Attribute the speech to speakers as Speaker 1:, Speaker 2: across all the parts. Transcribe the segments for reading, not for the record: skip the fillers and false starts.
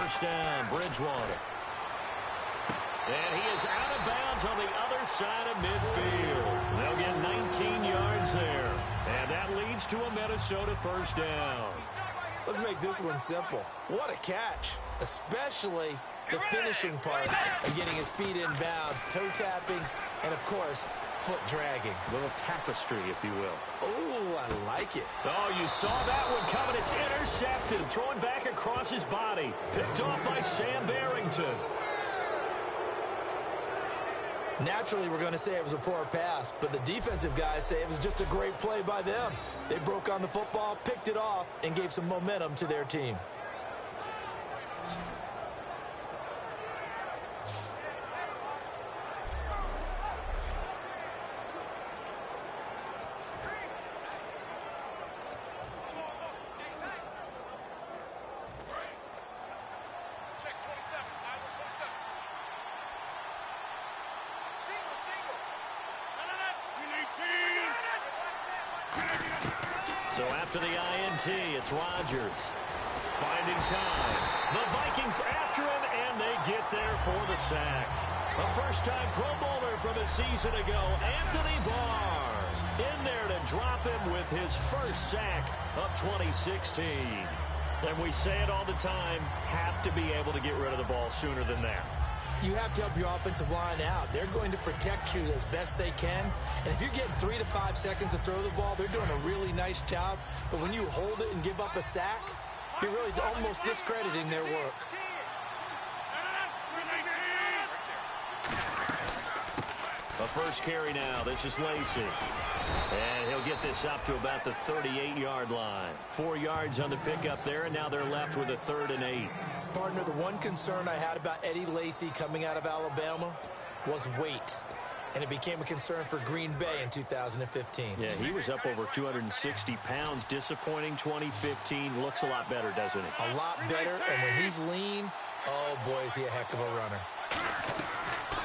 Speaker 1: First down, Bridgewater. And he is out of bounds on the other side of midfield. They'll get 19 yards there. And that leads to a Minnesota first down.
Speaker 2: Let's make this one simple. What a catch, especially the finishing part of getting his feet in bounds, toe tapping, and, of course, foot dragging.
Speaker 1: A little tapestry, if you will.
Speaker 2: Oh, I like it.
Speaker 1: Oh, you saw that one coming. It's intercepted. Thrown back across his body. Picked off by Sam Barrington.
Speaker 2: Naturally, we're going to say it was a poor pass, but the defensive guys say it was just a great play by them. They broke on the football, picked it off, and gave some momentum to their team.
Speaker 1: So after the INT, it's Rodgers. Finding time. The Vikings after him, and they get there for the sack. A first-time Pro Bowler from a season ago, Anthony Barr. In there to drop him with his first sack of 2016. And we say it all the time, have to be able to get rid of the ball sooner than that.
Speaker 2: You have to help your offensive line out. They're going to protect you as best they can. And if you're getting 3 to 5 seconds to throw the ball, they're doing a really nice job. But when you hold it and give up a sack, you're really almost discrediting their work.
Speaker 1: A first carry now. This is Lacy. And he'll get this up to about the 38-yard line. 4 yards on the pickup there, and now they're left with a 3rd and 8.
Speaker 2: Partner, the one concern I had about Eddie Lacy coming out of Alabama was weight. And it became a concern for Green Bay in 2015.
Speaker 1: Yeah, he was up over 260 pounds. Disappointing 2015. Looks a lot better, doesn't he?
Speaker 2: A lot better, and when he's lean, oh boy, is he a heck of a runner.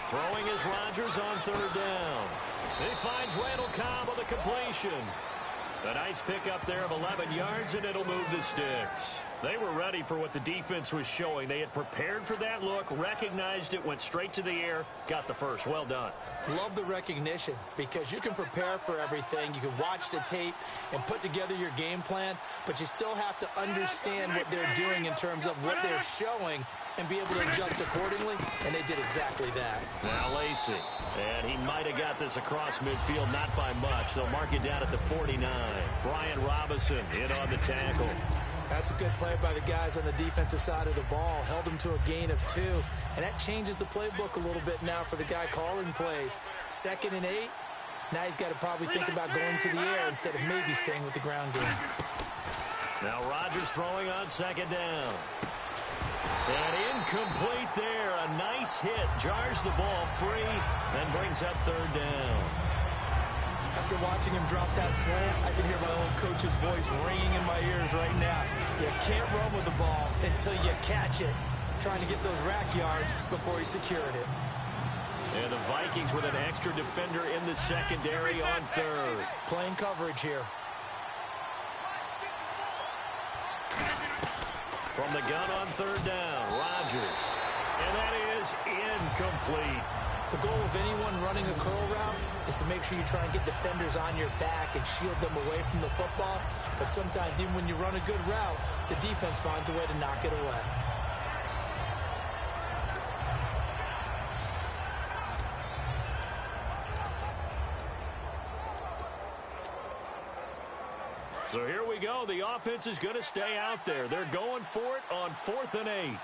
Speaker 1: Throwing is Rodgers on 3rd down. He finds Randall Cobb on the completion. A nice pickup there of 11 yards, and it'll move the sticks. They were ready for what the defense was showing. They had prepared for that look, recognized it, went straight to the air, got the first. Well done.
Speaker 2: Love the recognition, because you can prepare for everything. You can watch the tape and put together your game plan, but you still have to understand what they're doing in terms of what they're showing and be able to adjust accordingly, and they did exactly that.
Speaker 1: Now Lacy, and he might have got this across midfield, not by much. They'll mark it down at the 49. Brian Robinson in on the tackle.
Speaker 2: That's a good play by the guys on the defensive side of the ball. Held them to a gain of 2, and that changes the playbook a little bit now for the guy calling plays. 2nd and 8. Now he's got to probably think about going to the air instead of maybe staying with the ground game.
Speaker 1: Now Rodgers throwing on 2nd down. And incomplete there. A nice hit. Jars the ball free and brings up 3rd down.
Speaker 2: After watching him drop that slant, I can hear my old coach's voice ringing in my ears right now. You can't run with the ball until you catch it. Trying to get those rack yards before he secured it.
Speaker 1: And the Vikings with an extra defender in the secondary on 3rd.
Speaker 2: Playing coverage here.
Speaker 1: From the gun on 3rd down, Rodgers. And that is incomplete.
Speaker 2: The goal of anyone running a curl route is to make sure you try and get defenders on your back and shield them away from the football. But sometimes even when you run a good route, the defense finds a way to knock it away.
Speaker 1: So here we go. The offense is going to stay out there. They're going for it on 4th and 8.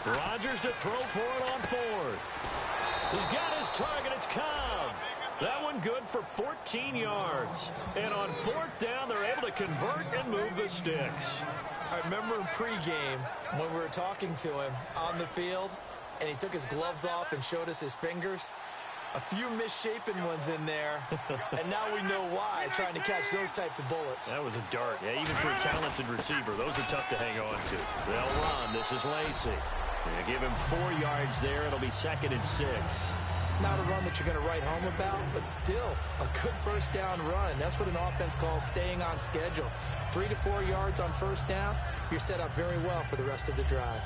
Speaker 1: Rodgers to throw for it on 4th. He's got his target. It's Cobb. That one good for 14 yards. And on 4th down, they're able to convert and move the sticks.
Speaker 2: I remember in pregame when we were talking to him on the field, and he took his gloves off and showed us his fingers. A few misshapen ones in there, and now we know why, trying to catch those types of bullets.
Speaker 1: That was a dart. Yeah, even for a talented receiver, those are tough to hang on to. They'll run. This is Lacy. They give him 4 yards there. It'll be 2nd and 6.
Speaker 2: Not a run that you're going to write home about, but still a good first down run. That's what an offense calls staying on schedule. 3 to 4 yards on first down, you're set up very well for the rest of the drive.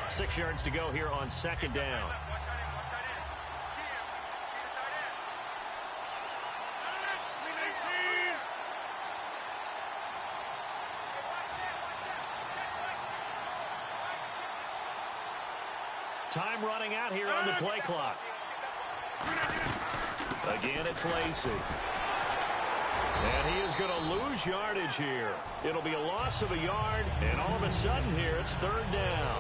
Speaker 1: 6 yards to go here on second down. Time running out here on the play clock. Again, it's Lacy. And he is going to lose yardage here. It'll be a loss of a yard, and all of a sudden here, it's third down.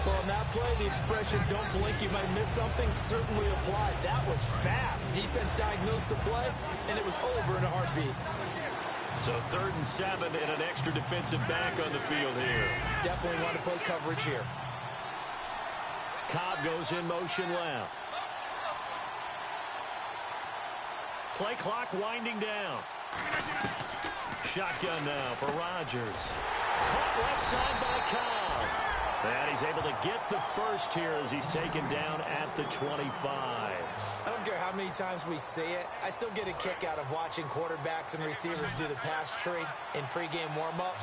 Speaker 2: Well, in that play, the expression, don't blink, you might miss something, certainly applied. That was fast. Defense diagnosed the play, and it was over in a heartbeat.
Speaker 1: So 3rd and 7 and an extra defensive back on the field here.
Speaker 2: Definitely want to play coverage here.
Speaker 1: Cobb goes in motion left. Play clock winding down. Shotgun now for Rodgers. Caught left side by Cobb. And he's able to get the first here as he's taken down at the 25.
Speaker 2: I don't care how many times we say it. I still get a kick out of watching quarterbacks and receivers do the pass tree in pregame warm-up.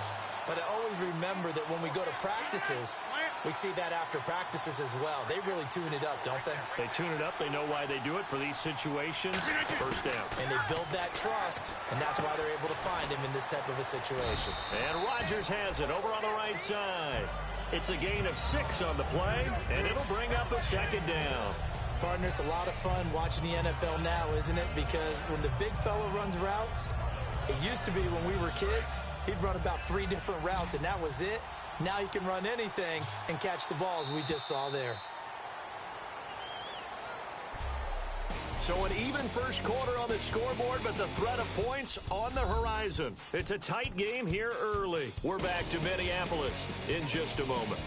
Speaker 2: But I always remember that when we go to practices, we see that after practices as well. They really tune it up, don't they?
Speaker 1: They tune it up. They know why they do it for these situations. First down.
Speaker 2: And they build that trust, and that's why they're able to find him in this type of a situation.
Speaker 1: And Rodgers has it over on the right side. It's a gain of 6 on the play, and it'll bring up a second down.
Speaker 2: Partner, it's a lot of fun watching the NFL now, isn't it? Because when the big fella runs routes, it used to be when we were kids, he'd run about 3 different routes, and that was it. Now he can run anything and catch the balls we just saw there.
Speaker 1: So an even first quarter on the scoreboard, but the threat of points on the horizon. It's a tight game here early. We're back to Minneapolis in just a moment.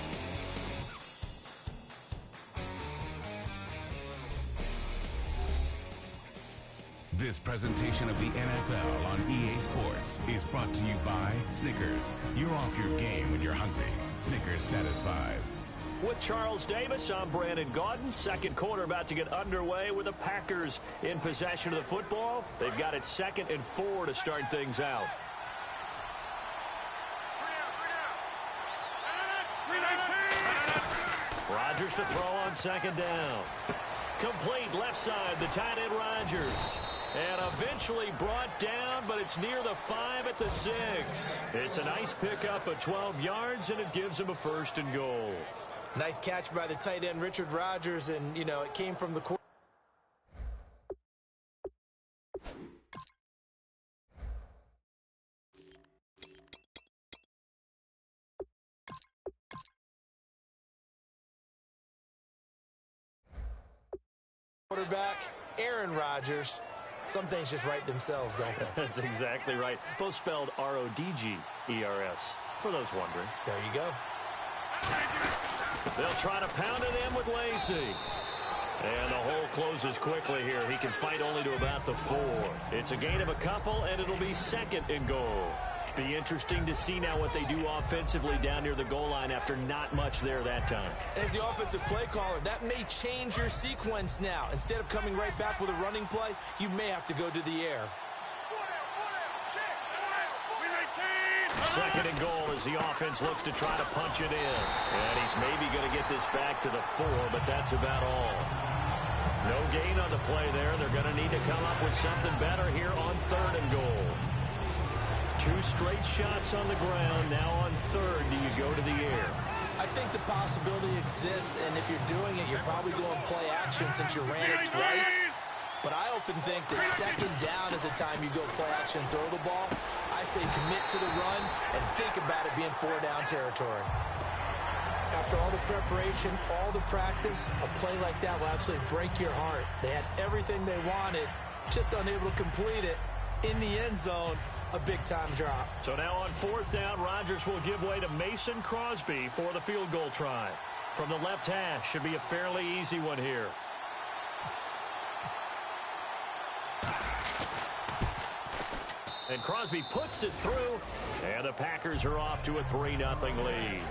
Speaker 3: This presentation of the NFL on EA Sports is brought to you by Snickers. You're off your game when you're hungry. Snickers satisfies.
Speaker 1: With Charles Davis, I'm Brandon Gaudin. Second quarter about to get underway with the Packers in possession of the football. They've got it 2nd and 4 to start things out. Rodgers to throw on second down. Complete left side, the tight end Rodgers. And eventually brought down, but it's near the 5 at the 6. It's a nice pickup of 12 yards, and it gives him a 1st and goal.
Speaker 2: Nice catch by the tight end, Richard Rodgers, and, you know, it came from the quarterback, Aaron Rodgers. Some things just write themselves, don't they?
Speaker 1: That's exactly right. Both spelled R-O-D-G-E-R-S, for those wondering.
Speaker 2: There you go.
Speaker 1: They'll try to pound it in with Lacy. And the hole closes quickly here. He can fight only to about the 4. It's a gain of a couple, and it'll be 2nd and goal. Be interesting to see now what they do offensively down near the goal line after not much there that time.
Speaker 2: As the offensive play caller, that may change your sequence now. Instead of coming right back with a running play, you may have to go to the air.
Speaker 1: 2nd and goal as the offense looks to try to punch it in. And he's maybe going to get this back to the 4, but that's about all. No gain on the play there. They're going to need to come up with something better here on 3rd and goal. 2 straight shots on the ground. Now on 3rd, do you go to the air?
Speaker 2: I think the possibility exists, and if you're doing it, you're probably going play action since you ran it twice. But I often think that 2nd down is the time you go play action, throw the ball. I say commit to the run and think about it being 4-down territory. After all the preparation, all the practice, a play like that will absolutely break your heart. They had everything they wanted, just unable to complete it. In the end zone, a big-time drop.
Speaker 1: So now on 4th down, Rodgers will give way to Mason Crosby for the field goal try. From the left hash, should be a fairly easy one here. And Crosby puts it through, and the Packers are off to a 3-0 lead.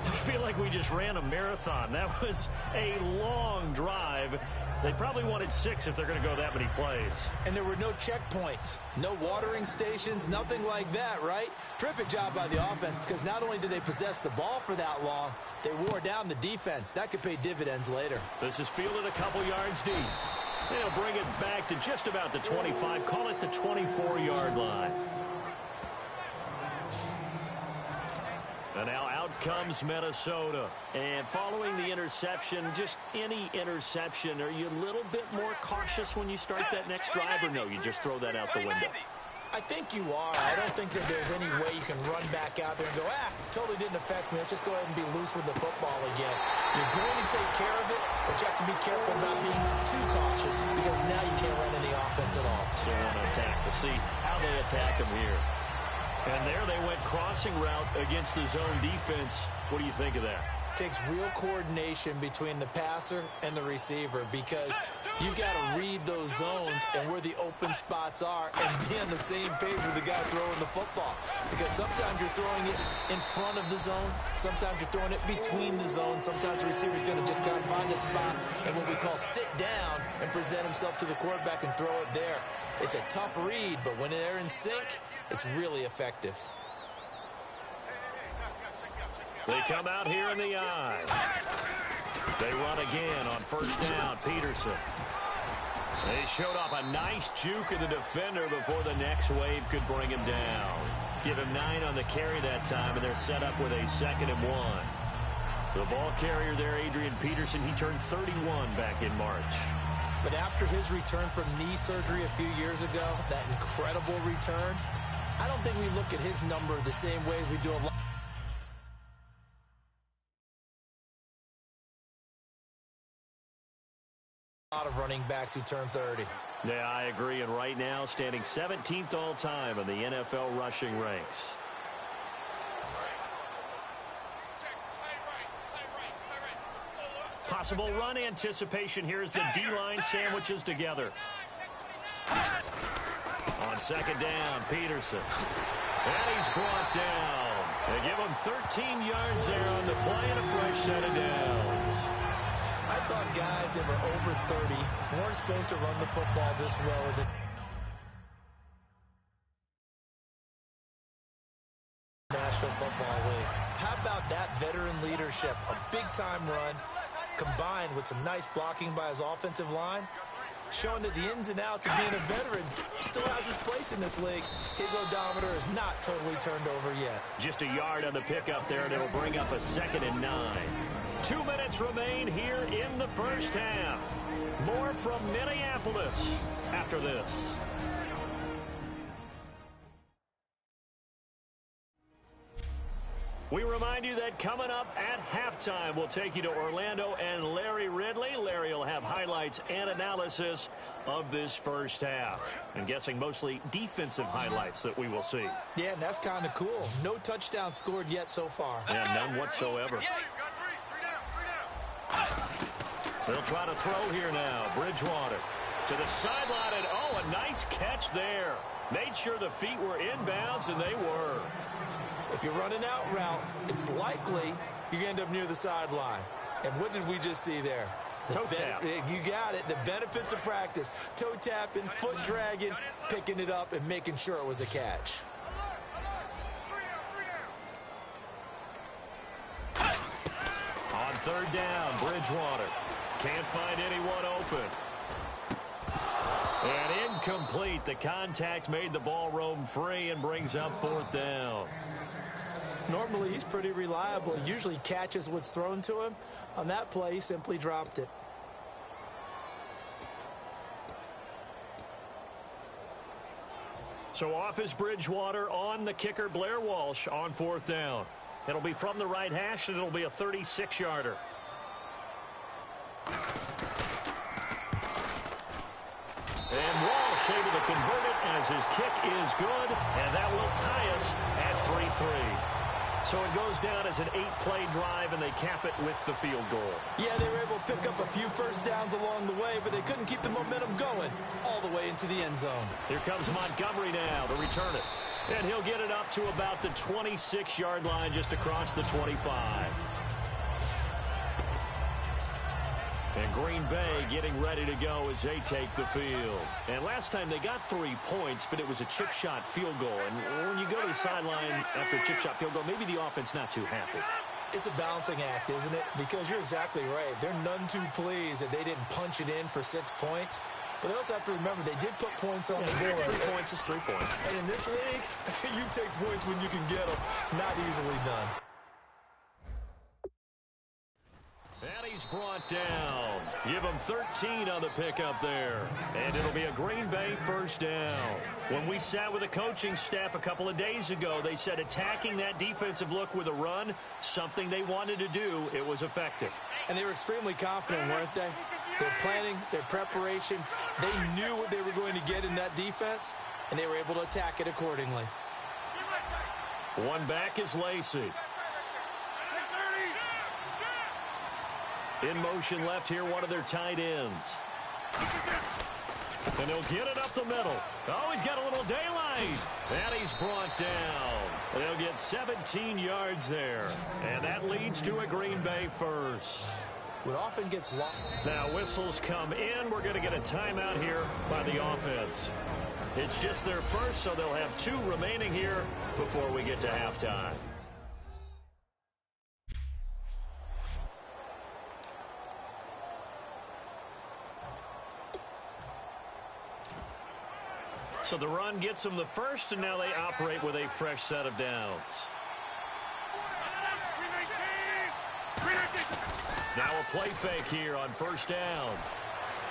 Speaker 1: I feel like we just ran a marathon. That was a long drive. They probably wanted 6 if they're going to go that many plays.
Speaker 2: And there were no checkpoints, no watering stations, nothing like that, right? Terrific job by the offense because not only did they possess the ball for that long, they wore down the defense. That could pay dividends later.
Speaker 1: This is fielded a couple yards deep. They'll bring it back to just about the 25, call it the 24-yard line. And now out comes Minnesota. And following the interception, just any interception, are you a little bit more cautious when you start that next drive, or no, you just throw that out the window?
Speaker 2: I think you are. I don't think that there's any way you can run back out there and go, totally didn't affect me. Let's just go ahead and be loose with the football again. You're going to take care of it, but you have to be careful about being too cautious because now you can't run any offense at all.
Speaker 1: They want to attack. We'll see how they attack them here. And there they went crossing route against the zone defense. What do you think of that?
Speaker 2: Takes real coordination between the passer and the receiver because you've got to read those zones and where the open spots are and be on the same page with the guy throwing the football. Because sometimes you're throwing it in front of the zone. Sometimes you're throwing it between the zones. Sometimes the receiver's going to just kind of find a spot and what we call sit down and present himself to the quarterback and throw it there. It's a tough read, but when they're in sync, it's really effective.
Speaker 1: They come out here in the eye. They run again on first down. Peterson. They showed off a nice juke of the defender before the next wave could bring him down. Give him 9 on the carry that time, and they're set up with a 2nd and 1. The ball carrier there, Adrian Peterson, he turned 31 back in March.
Speaker 2: But after his return from knee surgery a few years ago, that incredible return, I don't think we look at his number the same way as we do a lot of running backs who turn 30.
Speaker 1: Yeah, I agree. And right now, standing 17th all time in the NFL rushing ranks. Possible run anticipation here as the D-line sandwiches together. On 2nd down, Peterson. And he's brought down. They give him 13 yards there on the play and a fresh set of downs.
Speaker 2: I thought guys that were over 30 weren't supposed to run the football this well in the National Football League. How about that veteran leadership? A big-time run combined with some nice blocking by his offensive line, showing that the ins and outs of being a veteran still has his place in this league. His odometer is not totally turned over yet.
Speaker 1: Just a yard on the pickup there, and it'll bring up a 2nd and 9. 2 minutes remain here in the first half. More from Minneapolis after this. We remind you that coming up at halftime, we'll take you to Orlando and Larry Ridley. Larry will have highlights and analysis of this first half. I'm guessing mostly defensive highlights that we will see.
Speaker 2: Yeah, and that's kind of cool. No touchdown scored yet so far.
Speaker 1: Yeah, none whatsoever. They'll try to throw here now. Bridgewater to the sideline, and oh, a nice catch there. Made sure the feet were inbounds, and they were.
Speaker 2: If you're running out route, it's likely you're going to end up near the sideline. And what did we just see there?
Speaker 1: Toe tap.
Speaker 2: You got it. The benefits of practice. Toe tapping, foot dragging, picking it up, and making sure it was a catch.
Speaker 1: On 3rd down, Bridgewater. Can't find anyone open. And incomplete. The contact made the ball roam free and brings up 4th down.
Speaker 2: Normally, he's pretty reliable. He usually catches what's thrown to him. On that play, he simply dropped it.
Speaker 1: So off is Bridgewater, on the kicker Blair Walsh on 4th down. It'll be from the right hash, and it'll be a 36-yarder. And Walsh able to convert it as his kick is good, and that will tie us at 3-3. So it goes down as an 8-play drive, and they cap it with the field goal.
Speaker 2: Yeah, they were able to pick up a few first downs along the way, but they couldn't keep the momentum going all the way into the end zone.
Speaker 1: Here comes Montgomery now to return it. And he'll get it up to about the 26-yard line, just across the 25. And Green Bay getting ready to go as they take the field. And last time they got 3 points, but it was a chip shot field goal. And when you go to the sideline after a chip shot field goal, maybe the offense not too happy.
Speaker 2: It's a balancing act, isn't it? Because you're exactly right. They're none too pleased that they didn't punch it in for 6 points. But they also have to remember they did put points on the board.
Speaker 1: 3 points is 3 points.
Speaker 2: And in this league, you take points when you can get them. Not easily done.
Speaker 1: And he's brought down. Give him 13 on the pickup there. And it'll be a Green Bay first down. When we sat with the coaching staff a couple of days ago, they said attacking that defensive look with a run, something they wanted to do, it was effective.
Speaker 2: And they were extremely confident, weren't they? Their planning, their preparation, they knew what they were going to get in that defense, and they were able to attack it accordingly.
Speaker 1: One back is Lacey. In motion left here, one of their tight ends. And he'll get it up the middle. Oh, he's got a little daylight. And he's brought down. And he'll get 17 yards there. And that leads to a Green Bay first.
Speaker 2: What often gets lost.
Speaker 1: Now whistles come in. We're going to get a timeout here by the offense. It's just their first, so they'll have 2 remaining here before we get to halftime. So the run gets them the first, and now they operate with a fresh set of downs. Now a play fake here on first down.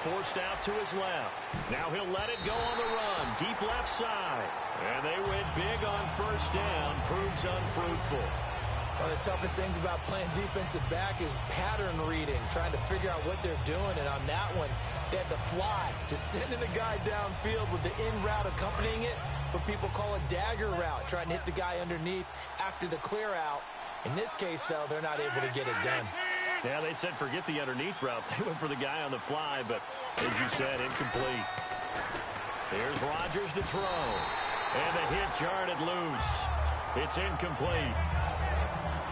Speaker 1: Forced out to his left. Now he'll let it go on the run. Deep left side. And they went big on first down. Proves unfruitful.
Speaker 2: One of the toughest things about playing defensive back is pattern reading, trying to figure out what they're doing. And on that one, they had the fly, just sending a guy downfield with the in route accompanying it, what people call a dagger route, trying to hit the guy underneath after the clear out. In this case, though, they're not able to get it done.
Speaker 1: Yeah, they said forget the underneath route. They went for the guy on the fly, but as you said, incomplete. Here's Rodgers to throw. And the hit jarred it loose. It's incomplete.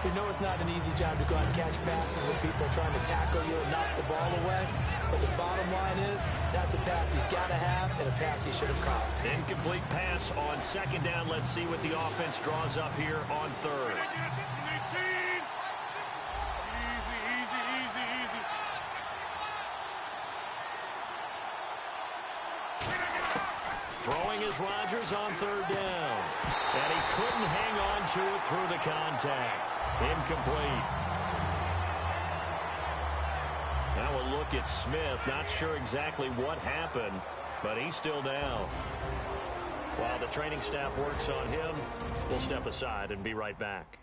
Speaker 2: You know it's not an easy job to go out and catch passes when people are trying to tackle you and knock the ball away. But the bottom line is, that's a pass he's got to have and a pass he should have caught.
Speaker 1: Incomplete pass on second down. Let's see what the offense draws up here on third. Throwing is Rodgers on third down. And he couldn't hang on to it through the contact. Incomplete. Now we'll look at Smith. Not sure exactly what happened, but he's still down. While the training staff works on him, we'll step aside and be right back.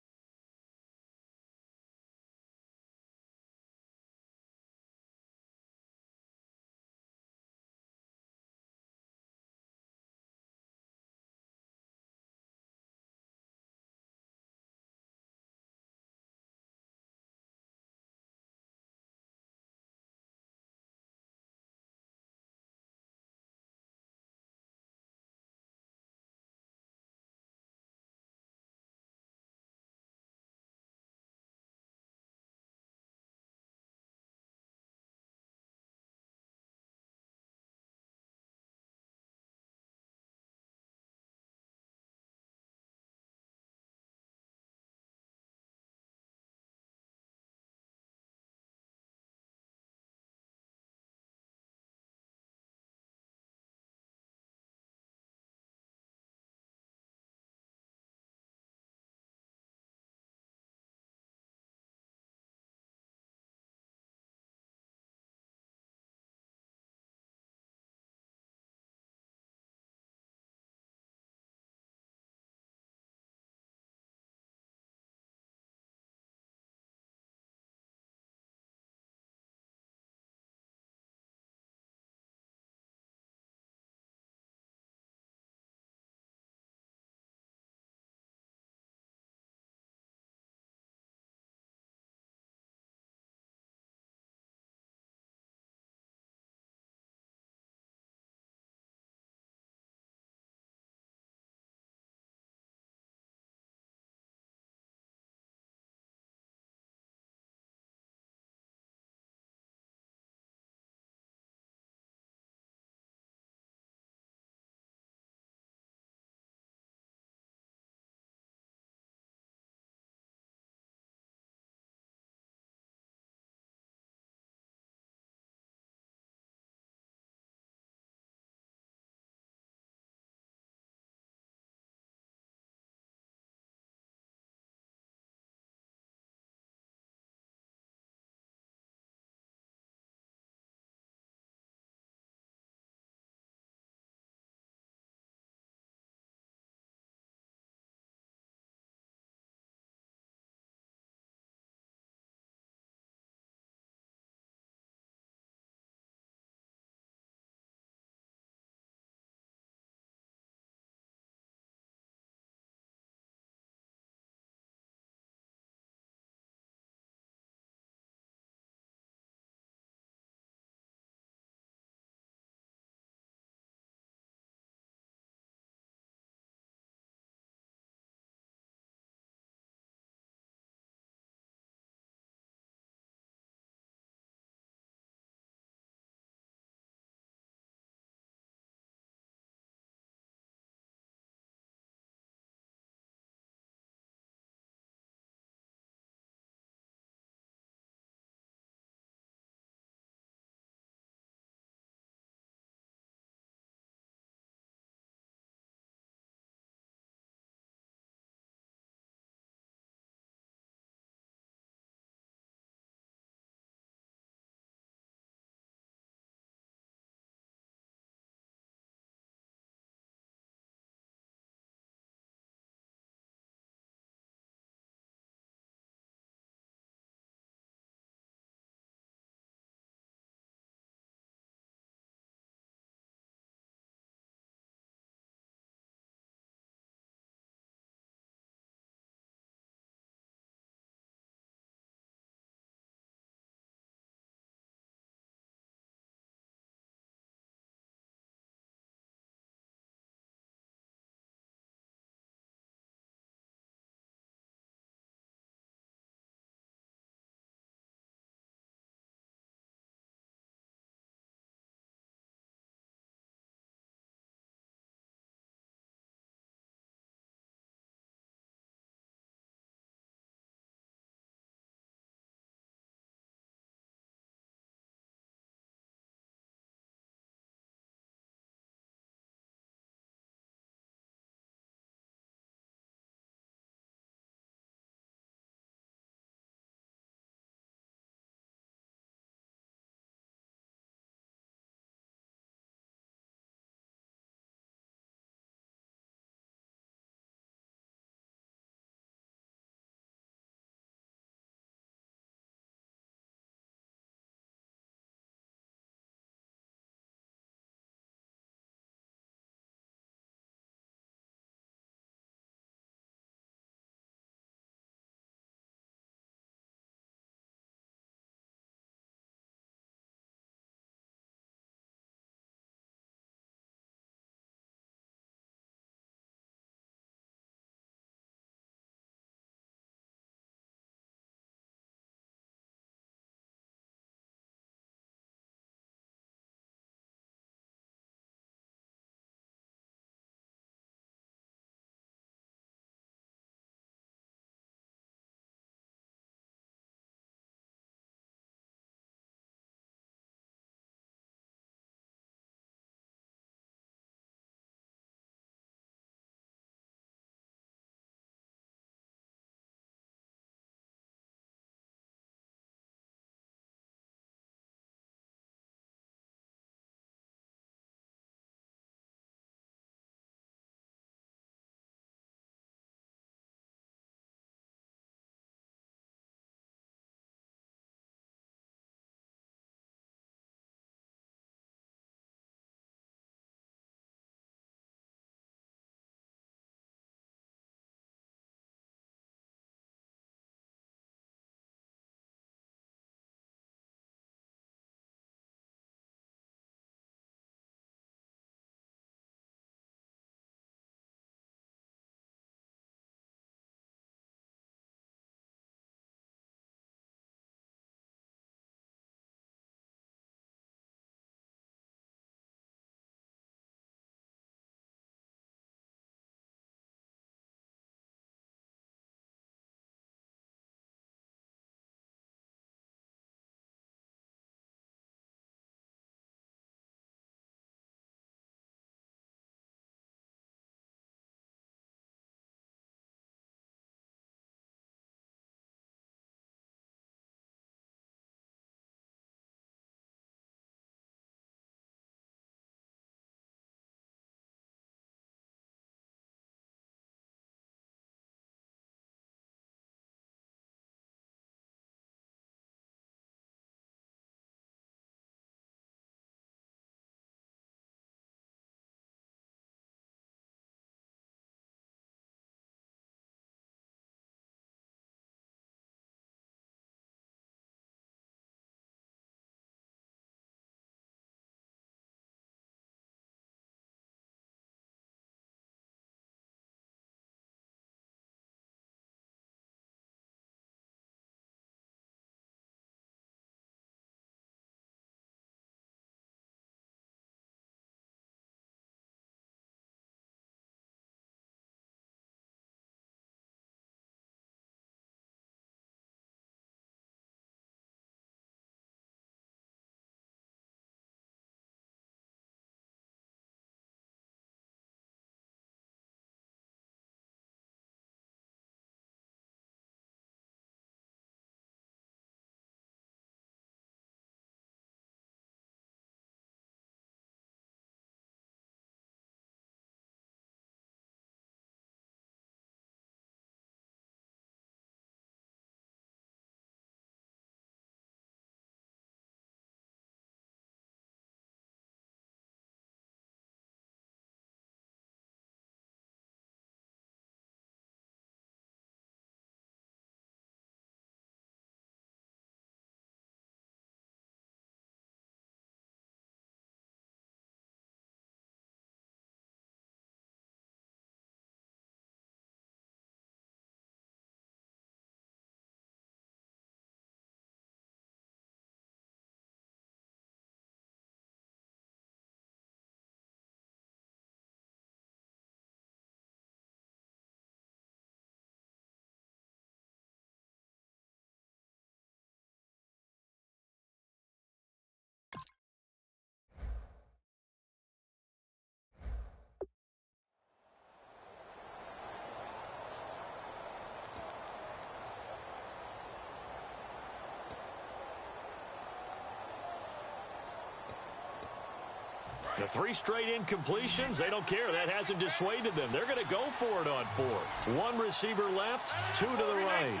Speaker 1: The 3 straight incompletions, they don't care. That hasn't dissuaded them. They're going to go for it on 4th. 1 receiver left, 2 to the right.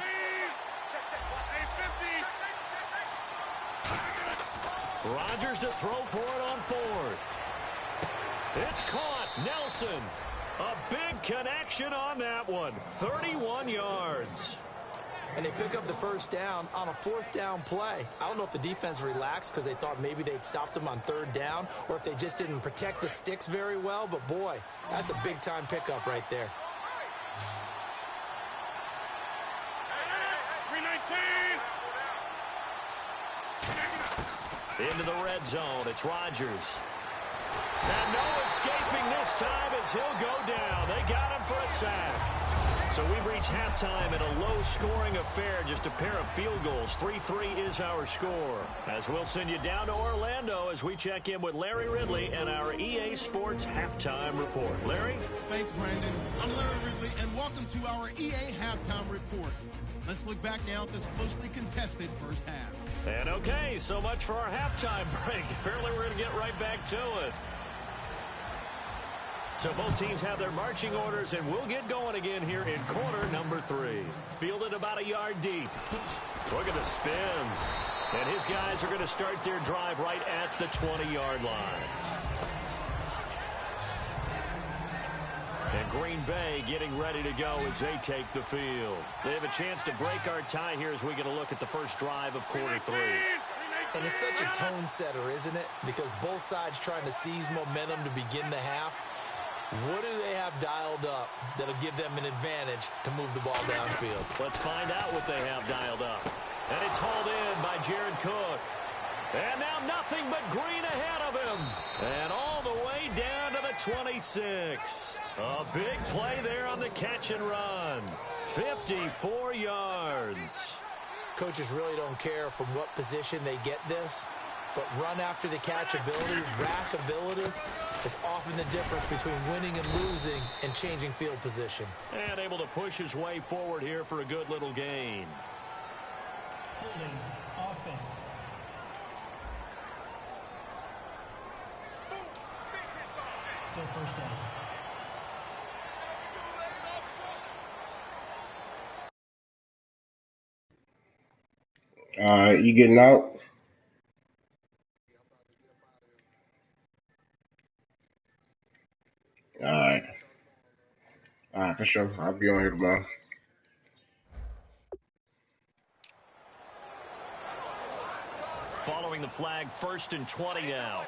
Speaker 1: Rodgers to throw for it on 4th. It's caught. Nelson. A big connection on that one. 31 yards.
Speaker 2: And they pick up the first down on a 4th down play. I don't know if the defense relaxed because they thought maybe they'd stopped them on 3rd down or if they just didn't protect the sticks very well. But, boy, that's a big-time pickup right there.
Speaker 1: Into the red zone. It's Rodgers. And no escaping this time as he'll go down. They got him for a sack. So we've reached halftime in a low-scoring affair, just a pair of field goals. 3-3 is our score. As we'll send you down to Orlando as we check in with Larry Ridley and our EA Sports Halftime Report. Larry?
Speaker 4: Thanks, Brandon. I'm Larry Ridley, and welcome to our EA Halftime Report. Let's look back now at this closely contested first half.
Speaker 1: And okay, so much for our halftime break. Apparently we're going to get right back to it. So both teams have their marching orders, and we'll get going again here in quarter number 3. Fielded about a yard deep. Look at the spin. And his guys are going to start their drive right at the 20-yard line. And Green Bay getting ready to go as they take the field. They have a chance to break our tie here as we get a look at the first drive of quarter 3.
Speaker 2: And it's such a tone setter, isn't it? Because both sides trying to seize momentum to begin the half. What do they have dialed up that'll give them an advantage to move the ball downfield?
Speaker 1: Let's find out what they have dialed up. And it's hauled in by Jared Cook. And now nothing but green ahead of him. And all the way down to the 26. A big play there on the catch and run. 54 yards.
Speaker 2: Coaches really don't care from what position they get this. But run after the catch ability, rack ability, is often the difference between winning and losing and changing field position.
Speaker 1: And able to push his way forward here for a good little gain.
Speaker 5: Holding offense. Still first down.
Speaker 6: You getting out? Alright. Alright, for sure. I'll be on here tomorrow.
Speaker 1: Following the flag, 1st and 20 now.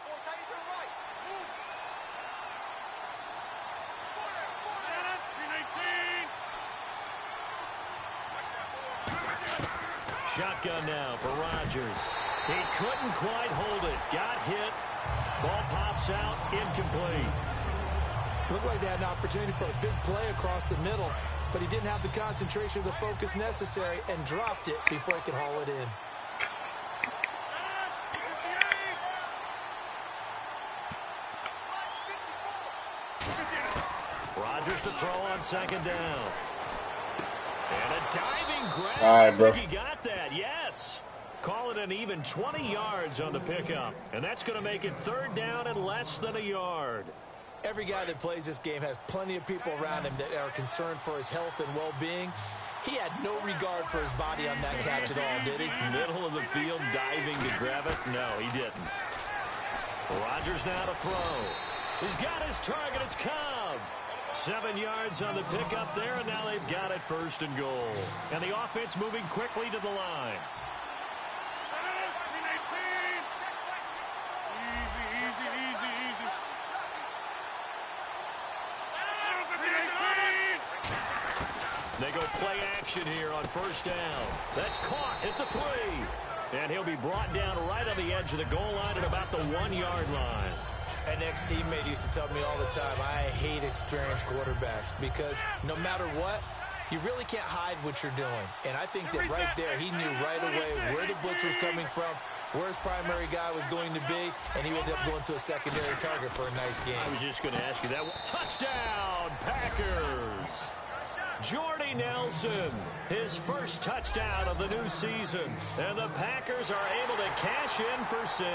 Speaker 1: Shotgun now for Rodgers. He couldn't quite hold it. Got hit. Ball pops out. Incomplete.
Speaker 2: Looked like they had an opportunity for a big play across the middle, but he didn't have the concentration or the focus necessary and dropped it before he could haul it in.
Speaker 1: Rodgers to throw on 2nd down. And a diving grab.
Speaker 6: All right, bro.
Speaker 1: I think he got that, yes. Call it an even 20 yards on the pickup. And that's going to make it 3rd down and less than a yard.
Speaker 2: Every guy that plays this game has plenty of people around him that are concerned for his health and well-being. He had no regard for his body on that catch at all, did he?
Speaker 1: Middle of the field, diving to grab it. No, he didn't. Rodgers now to throw. He's got his target. It's Cobb. 7 yards on the pickup there, and now they've got it 1st and goal. And the offense moving quickly to the line. They go play action here on 1st down. That's caught at the 3. And he'll be brought down right on the edge of the goal line at about the 1-yard line.
Speaker 2: An ex-teammate used to tell me all the time, I hate experienced quarterbacks because no matter what, you really can't hide what you're doing. And I think that right there, he knew right away where the blitz was coming from, where his primary guy was going to be, and he ended up going to a secondary target for a nice game.
Speaker 1: I was just going to ask you that. Touchdown, Packers! Jordy Nelson, his first touchdown of the new season. And the Packers are able to cash in for 6.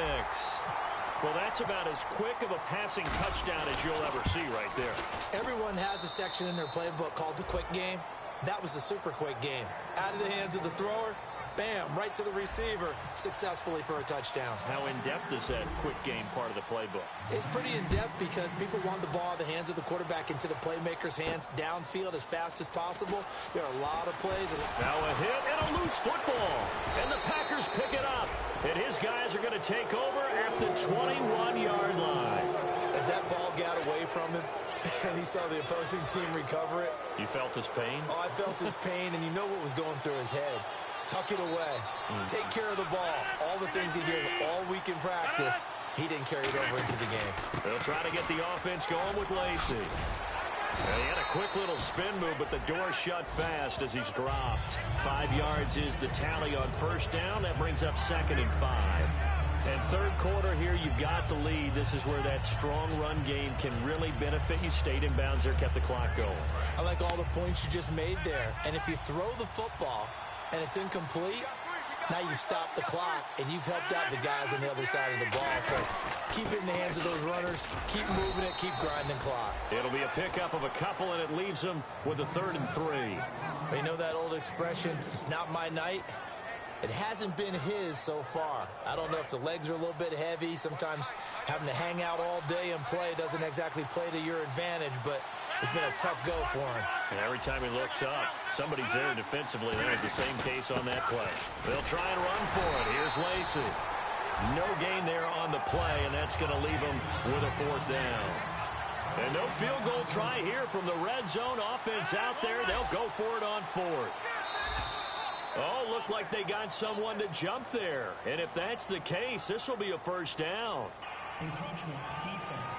Speaker 1: Well, that's about as quick of a passing touchdown as you'll ever see right there.
Speaker 2: Everyone has a section in their playbook called the quick game. That was a super quick game. Out of the hands of the thrower, bam, right to the receiver, successfully for a touchdown.
Speaker 1: How in-depth is that quick game part of the playbook?
Speaker 2: It's pretty in-depth because people want the ball in the hands of the quarterback into the playmaker's hands downfield as fast as possible. There are a lot of plays.
Speaker 1: Now a hit and a loose football. And the Packers pick it up. And his guys are going to take over at the 21-yard line.
Speaker 2: As that ball got away from him, and he saw the opposing team recover it.
Speaker 1: You felt his pain?
Speaker 2: Oh, I felt his pain, and you know what was going through his head. Tuck it away. Take care of the ball. All the things he hears all week in practice, he didn't carry it over into the game.
Speaker 1: They'll try to get the offense going with Lacey. He had a quick little spin move, but the door shut fast as he's dropped. 5 yards is the tally on first down. That brings up 2nd and 5. And third quarter here, you've got the lead. This is where that strong run game can really benefit you. Stayed in bounds there, kept the clock going.
Speaker 2: I like all the points you just made there. And if you throw the football and it's incomplete, now you stop the clock, and you've helped out the guys on the other side of the ball. So keep it in the hands of those runners. Keep moving it. Keep grinding clock.
Speaker 1: It'll be a pickup of a couple, and it leaves them with a 3rd and 3.
Speaker 2: You know that old expression, it's not my night? It hasn't been his so far. I don't know if the legs are a little bit heavy. Sometimes having to hang out all day and play doesn't exactly play to your advantage, but it's been a tough go for him.
Speaker 1: And every time he looks up, somebody's there defensively. That was the same case on that play. They'll try and run for it. Here's Lacey. No gain there on the play, and that's going to leave him with a 4th down. And no field goal try here from the red zone offense out there. They'll go for it on 4th. Oh, looked like they got someone to jump there. And if that's the case, this will be a 1st down.
Speaker 5: Encroachment defense.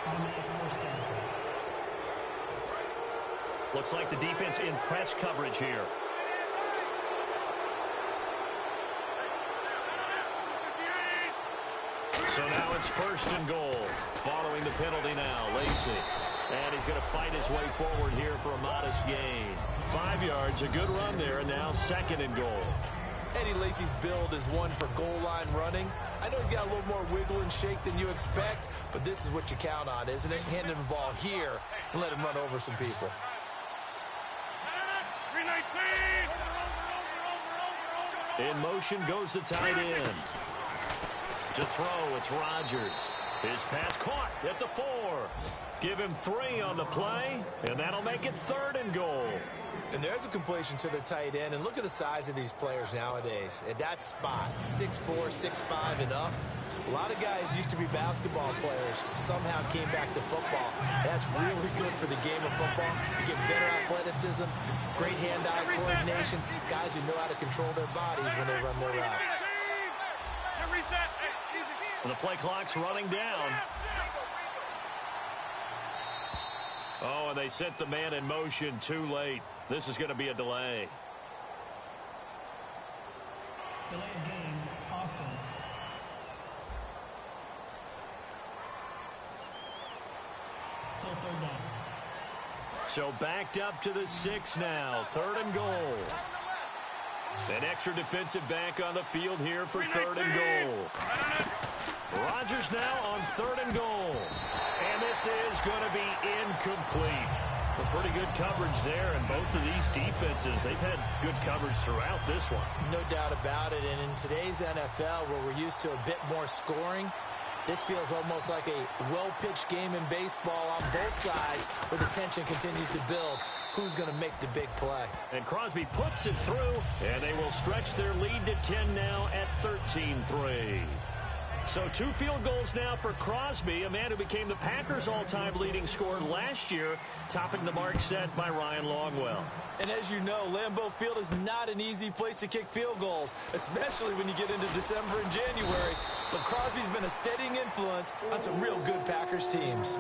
Speaker 5: Automatic 1st down.
Speaker 1: Looks like the defense in press coverage here. So now it's 1st and goal. Following the penalty now, Lacey. And he's going to fight his way forward here for a modest gain. 5 yards, a good run there, and now 2nd and goal.
Speaker 2: Eddie Lacy's build is one for goal line running. I know he's got a little more wiggle and shake than you expect, but this is what you count on, isn't it? Hand him the ball here and let him run over some people.
Speaker 1: In motion goes the tight end. To throw, it's Rodgers. His pass caught at the 4. Give him 3 on the play, and that'll make it 3rd and goal.
Speaker 2: And there's a completion to the tight end, and look at the size of these players nowadays. At that spot, 6'4", 6'5", and up. A lot of guys used to be basketball players, somehow came back to football. That's really good for the game of football. You get better athleticism, great hand-eye coordination, guys who know how to control their bodies when they run their routes.
Speaker 1: And the play clock's running down. Oh, and they sent the man in motion too late. This is going to be a delay.
Speaker 5: Delay of game, offense. Still 3rd down.
Speaker 1: So backed up to the 6 now. 3rd and goal. An extra defensive back on the field here for 3rd and goal. Rodgers now on 3rd and goal. And this is going to be incomplete. A pretty good coverage there, and both of these defenses, they've had good coverage throughout this one.
Speaker 2: No doubt about it, and in today's NFL, where we're used to a bit more scoring, this feels almost like a well-pitched game in baseball on both sides, where the tension continues to build. Who's going to make the big play?
Speaker 1: And Crosby puts it through, and they will stretch their lead to 10 now at 13-3. So 2 field goals now for Crosby, a man who became the Packers' all-time leading scorer last year, topping the mark set by Ryan Longwell.
Speaker 2: And as you know, Lambeau Field is not an easy place to kick field goals, especially when you get into December and January. But Crosby's been a steadying influence on some real good Packers teams.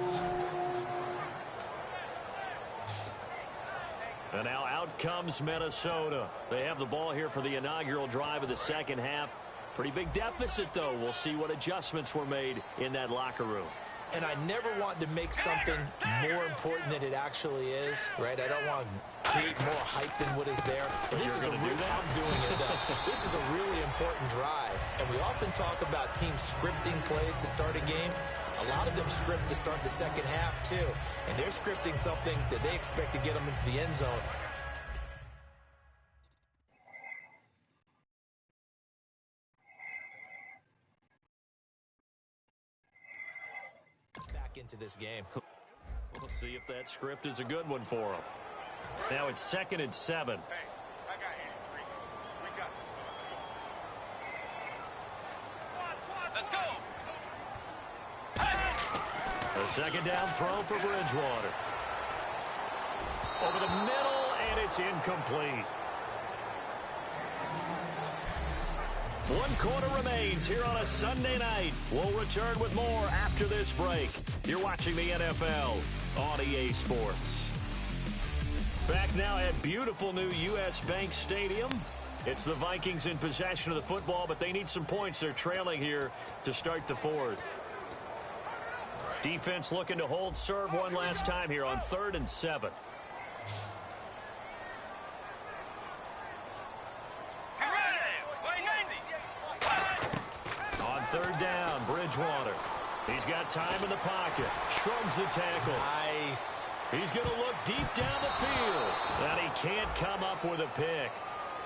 Speaker 1: And now out comes Minnesota. They have the ball here for the inaugural drive of the 2nd half. Pretty big deficit, though. We'll see what adjustments were made in that locker room.
Speaker 2: and I never want to make something more important than it actually is, right? I don't want to create more hype than what is there. And this is I'm doing it, though. This is a really important drive, and we often talk about teams scripting plays to start a game. A lot of them script to start the second half, too, and they're scripting something that they expect to get them into the end zone. Back into this game.
Speaker 1: We'll see if that script is a good one for them. Now it's 2nd and 7.
Speaker 7: Hey, I got 83. We got this. Let's go.
Speaker 1: A second down throw for Bridgewater. Over the middle, and it's incomplete. 1 quarter remains here on a Sunday night. We'll return with more after this break. You're watching the NFL on EA Sports. Back now at beautiful new U.S. Bank Stadium. It's the Vikings in possession of the football, but they need some points. They're trailing here to start the 4th. Defense looking to hold serve one last time here on 3rd and 7. On 3rd down, Bridgewater. He's got time in the pocket. Shrugs the tackle.
Speaker 2: Nice.
Speaker 1: He's going to look deep down the field. And he can't come up with a pick.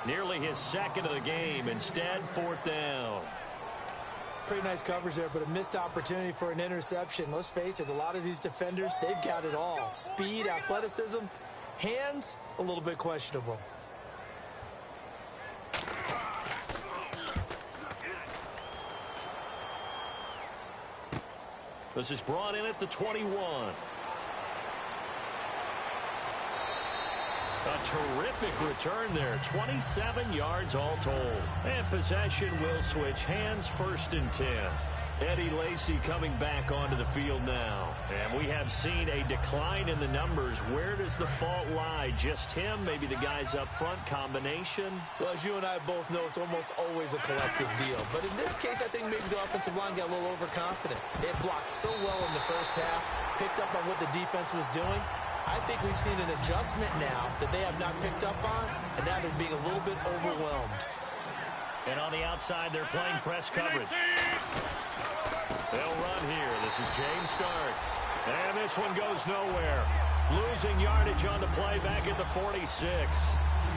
Speaker 1: Nearly his 2nd of the game. Instead, 4th down.
Speaker 2: Pretty nice coverage there, but a missed opportunity for an interception. Let's face it, a lot of these defenders, they've got it all. Speed, athleticism, hands, a little bit questionable.
Speaker 1: This is brought in at the 21. A terrific return there. 27 yards all told. And possession will switch hands, 1st and 10. Eddie Lacy coming back onto the field now. And we have seen a decline in the numbers. Where does the fault lie? Just him? Maybe the guys up front? Combination?
Speaker 2: Well, as you and I both know, it's almost always a collective deal. But in this case, I think maybe the offensive line got a little overconfident. They had blocked so well in the first half, picked up on what the defense was doing. I think we've seen an adjustment now that they have not picked up on, and now they're being a little bit overwhelmed.
Speaker 1: And on the outside, they're playing press coverage. They'll run here. This is James Starks. And this one goes nowhere. Losing yardage on the play back at the 46.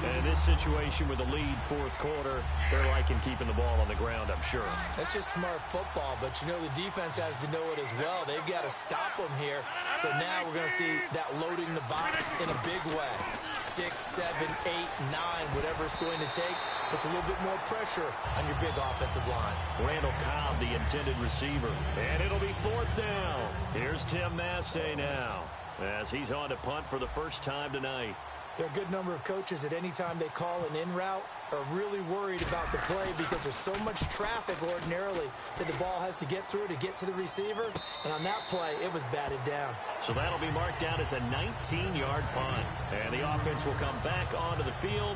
Speaker 1: And in this situation with the lead 4th quarter, they're liking keeping the ball on the ground, I'm sure.
Speaker 2: That's just smart football, but you know the defense has to know it as well. They've got to stop them here. So now we're going to see that loading the box in a big way. 6, 7, 8, 9, whatever it's going to take, puts a little bit more pressure on your big offensive line.
Speaker 1: Randall Cobb, the intended receiver. And it'll be 4th down. Here's Tim Mastay now, as he's on to punt for the first time tonight.
Speaker 2: There are a good number of coaches that any time they call an in route are really worried about the play because there's so much traffic ordinarily that the ball has to get through to get to the receiver. And on that play, it was batted down.
Speaker 1: So that'll be marked down as a 19-yard punt. And the offense will come back onto the field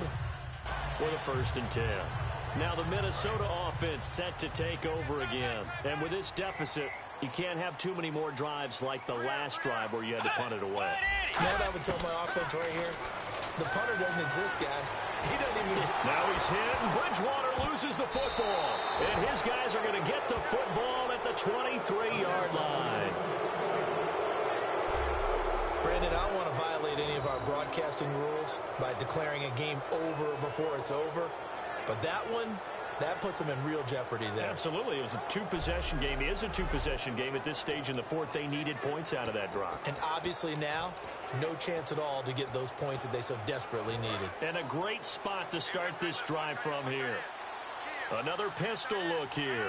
Speaker 1: with a 1st and 10. Now the Minnesota offense set to take over again. And with this deficit, you can't have too many more drives like the last drive where you had to punt it away.
Speaker 2: You know what I would tell my offense right here? The punter doesn't exist, guys. He doesn't even exist.
Speaker 1: Now he's hit, and Bridgewater loses the football. And his guys are going to get the football at the 23-yard line.
Speaker 2: Brandon, I don't want to violate any of our broadcasting rules by declaring a game over before it's over. But that one, that puts them in real jeopardy there.
Speaker 1: Absolutely. It was a 2-possession game. It is a 2-possession game at this stage in the 4th. They needed points out of that drive.
Speaker 2: And obviously now, no chance at all to get those points that they so desperately needed.
Speaker 1: And a great spot to start this drive from here. Another pistol look here.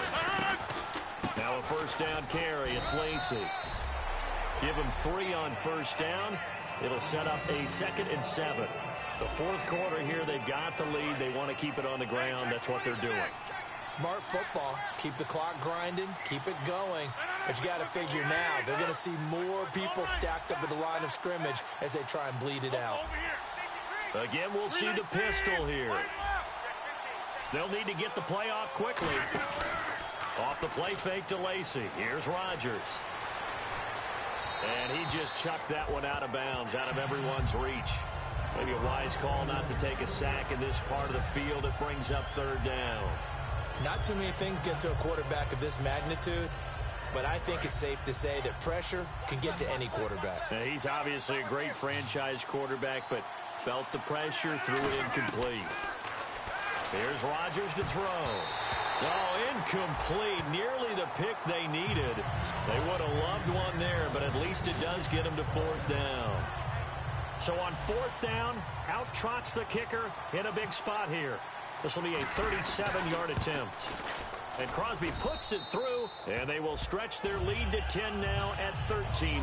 Speaker 1: Now a 1st down carry. It's Lacy. Give him 3 on 1st down. It'll set up a 2nd and 7. The 4th quarter here, they've got the lead. They want to keep it on the ground. That's what they're doing.
Speaker 2: Smart football. Keep the clock grinding. Keep it going. But you got to figure now, they're going to see more people stacked up at the line of scrimmage as they try and bleed it out.
Speaker 1: Again, we'll see the pistol here. They'll need to get the play off quickly. Off the play fake to Lacy. Here's Rodgers. And he just chucked that one out of bounds, out of everyone's reach. Maybe a wise call not to take a sack in this part of the field. It brings up third down.
Speaker 2: Not too many things get to a quarterback of this magnitude, but I think it's safe to say that pressure can get to any quarterback.
Speaker 1: Now, he's obviously a great franchise quarterback, but felt the pressure, threw it incomplete. Here's Rodgers to throw. Oh, incomplete. Nearly the pick they needed. They would have loved one there, but at least it does get them to fourth down. So on fourth down, out trots the kicker in a big spot here. This will be a 37-yard attempt. And Crosby puts it through, and they will stretch their lead to 10 now at 13-3.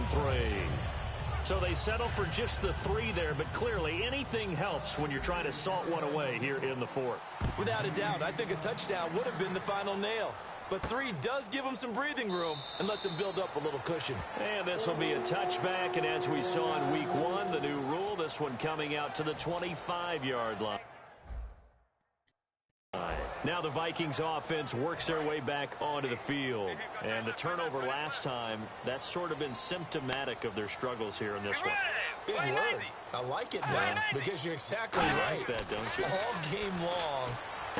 Speaker 1: So they settle for just the 3 there, but clearly anything helps when you're trying to salt one away here in the fourth.
Speaker 2: Without a doubt, I think a touchdown would have been the final nail. But 3 does give them some breathing room and lets them build up a little cushion.
Speaker 1: And this will be a touchback, and as we saw in week 1, the new rule, this one coming out to the 25-yard line. Now the Vikings offense works their way back onto the field. And the turnover last time, that's sort of been symptomatic of their struggles here in this one.
Speaker 2: Big word. I like it, though, because you're exactly right.
Speaker 1: Like that, don't you?
Speaker 2: All game long,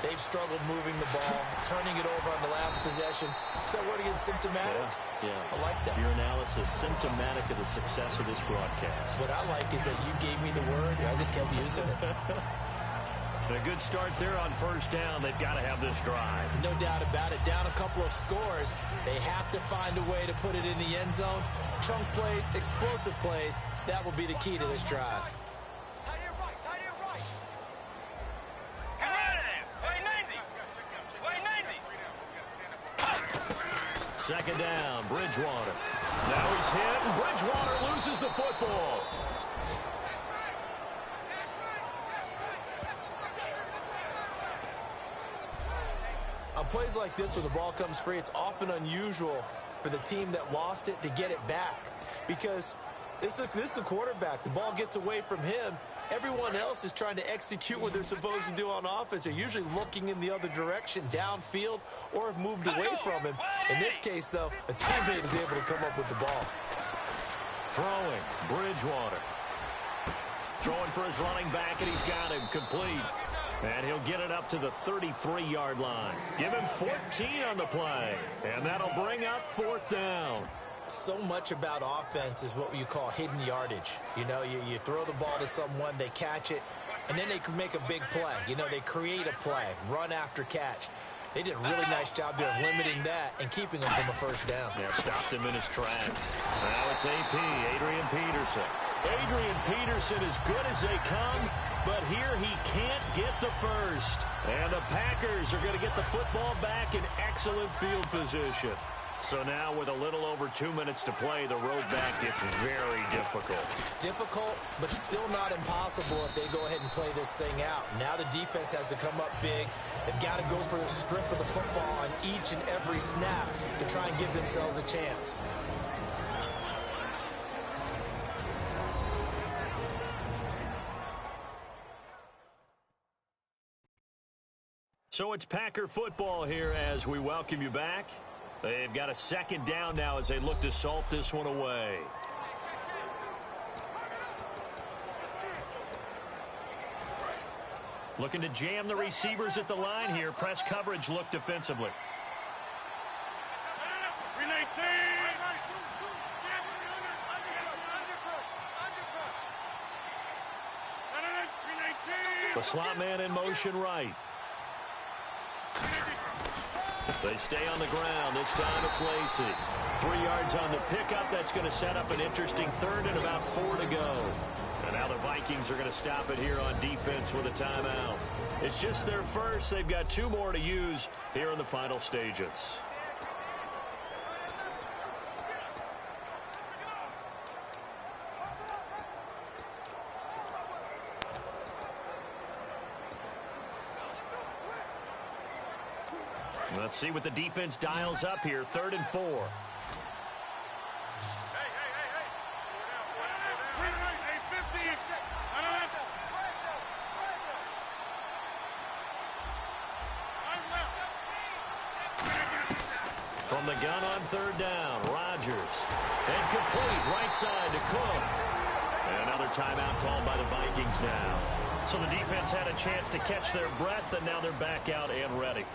Speaker 2: they've struggled moving the ball, turning it over on the last possession. So what again, symptomatic?
Speaker 1: Yeah.
Speaker 2: I like that.
Speaker 1: Your analysis, symptomatic of the success of this broadcast.
Speaker 2: What I like is that you gave me the word, and I just kept using it.
Speaker 1: A good start there on first down. They've got to have this drive.
Speaker 2: No doubt about it. Down a couple of scores. They have to find a way to put it in the end zone. Chunk plays, explosive plays. That will be the key to this drive.
Speaker 1: Second down, Bridgewater. Now he's hit, and Bridgewater loses the football.
Speaker 2: On plays like this where the ball comes free, it's often unusual for the team that lost it to get it back. Because this is the quarterback. The ball gets away from him. Everyone else is trying to execute what they're supposed to do on offense. They're usually looking in the other direction, downfield, or have moved away from him. In this case, though, a teammate is able to come up with the ball.
Speaker 1: Throwing, Bridgewater. Throwing for his running back, and he's got him complete. And he'll get it up to the 33-yard line. Give him 14 on the play. And that'll bring up fourth down.
Speaker 2: So much about offense is what you call hidden yardage. You know, you throw the ball to someone, they catch it, and then they can make a big play. You know, they create a play, run after catch. They did a really nice job there of limiting that and keeping him from a first down.
Speaker 1: Yeah, stopped him in his tracks. Now it's AP, Adrian Peterson. Adrian Peterson as good as they come, but here he can't get the first. And the Packers are going to get the football back in excellent field position. So now with a little over 2 minutes to play, the road back gets very difficult.
Speaker 2: Difficult, but still not impossible if they go ahead and play this thing out. Now the defense has to come up big. They've got to go for a strip of the football on each and every snap to try and give themselves a chance.
Speaker 1: So it's Packer football here as we welcome you back. They've got a second down now as they look to salt this one away. Looking to jam the receivers at the line here. Press coverage look defensively. The slot man in motion right. They stay on the ground. This time it's Lacy. 3 yards on the pickup. That's going to set up an interesting third and about 4 to go. And now the Vikings are going to stop it here on defense with a timeout. It's just their first. They've got 2 more to use here in the final stages. Let's see what the defense dials up here. 3rd and 4. From the gun on 3rd down, Rodgers. Rodgers. And complete right side to Cook. And another timeout called by the Vikings now.
Speaker 8: So the defense had a chance to catch their breath, and now they're back out and ready.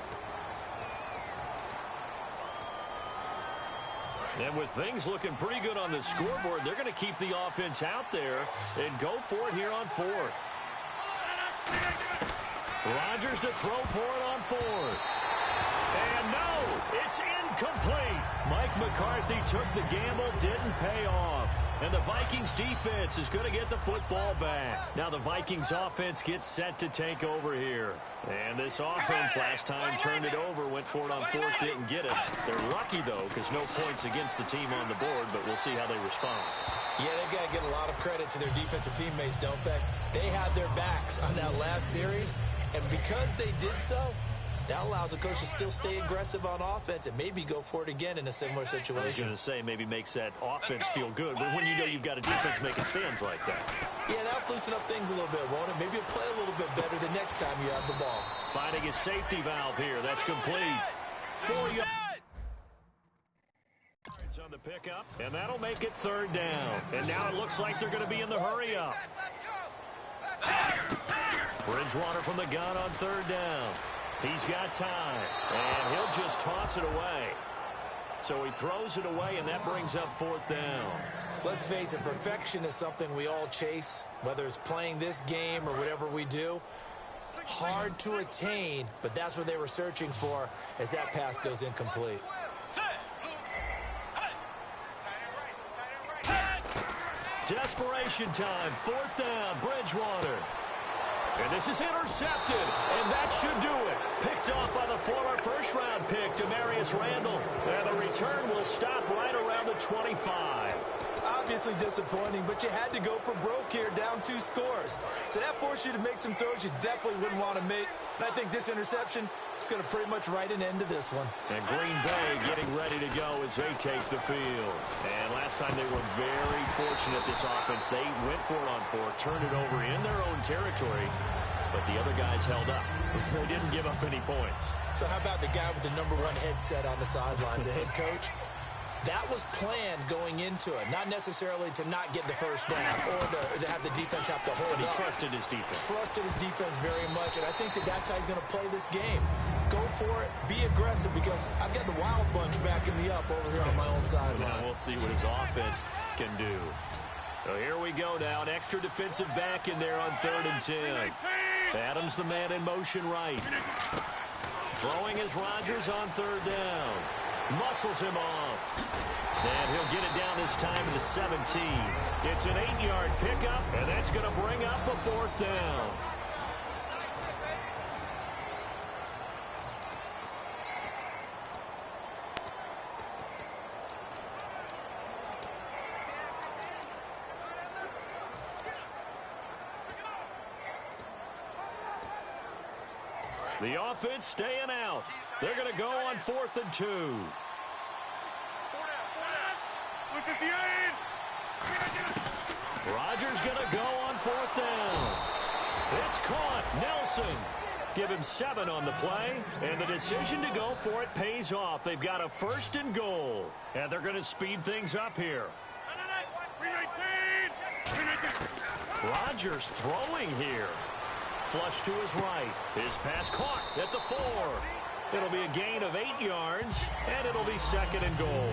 Speaker 1: And with things looking pretty good on the scoreboard, they're going to keep the offense out there and go for it here on fourth. Rodgers to throw for it on fourth. And no, it's incomplete. Mike McCarthy took the gamble, didn't pay off. And the Vikings defense is going to get the football back. Now the Vikings offense gets set to take over here. And this offense last time turned it over, went for it on fourth, didn't get it. They're lucky, though, because no points against the team on the board, but we'll see how they respond.
Speaker 2: Yeah, they got to give a lot of credit to their defensive teammates, don't they? They had their backs on that last series, and because they did so, that allows the coach to still stay aggressive on offense and maybe go for it again in a similar situation.
Speaker 1: I was going to say maybe makes that offense feel good, but when you know you've got a defense making stands like that.
Speaker 2: Yeah, that'll loosen up things a little bit, won't it? Maybe you'll play a little bit better the next time you have the ball.
Speaker 1: Finding his safety valve here. That's complete. 4 yards on the pickup, and that'll make it third down. And now it looks like they're going to be in the hurry up. Bridgewater from the gun on third down. He's got time, and he'll just toss it away. So he throws it away, and that brings up fourth down.
Speaker 2: Let's face it, perfection is something we all chase, whether it's playing this game or whatever we do. Hard to attain, but that's what they were searching for as that pass goes incomplete.
Speaker 1: Desperation time, fourth down, Bridgewater. And this is intercepted, and that should do it. Picked off by the former first-round pick, Demarius Randall. And the return will stop right around the 25.
Speaker 2: Obviously disappointing, but you had to go for broke here, down 2 scores. So that forced you to make some throws you definitely wouldn't want to make. And I think this interception is going to pretty much write an end to this one.
Speaker 1: And Green Bay getting ready to go as they take the field. And last time they were very fortunate, this offense. They went for it on fourth, turned it over in their own territory, but the other guys held up. They didn't give up any points.
Speaker 2: So how about the guy with the #1 headset on the sidelines, the head coach? That was planned going into it, not necessarily to not get the first down or to have the defense have to hold
Speaker 1: But he
Speaker 2: up.
Speaker 1: trusted his defense.
Speaker 2: Trusted his defense very much, and I think that's how he's going to play this game. Go for it, be aggressive, because I've got the wild bunch backing me up over here on my own sideline.
Speaker 1: Now we'll see what his offense can do. So here we go now, an extra defensive back in there on 3rd and 10. Adams the man in motion right. Throwing is Rodgers on 3rd down. Muscles him off. And he'll get it down this time to the 17. It's an 8-yard pickup, and that's going to bring up a 4th down. The offense staying out. They're going to go on 4th and 2. Rodgers going to go on 4th down. It's caught. Nelson. Give him 7 on the play, and the decision to go for it pays off. They've got a 1st and goal, and they're going to speed things up here. Rodgers throwing here. Flush to his right. His pass caught at the 4. It'll be a gain of 8 yards, and it'll be 2nd and goal.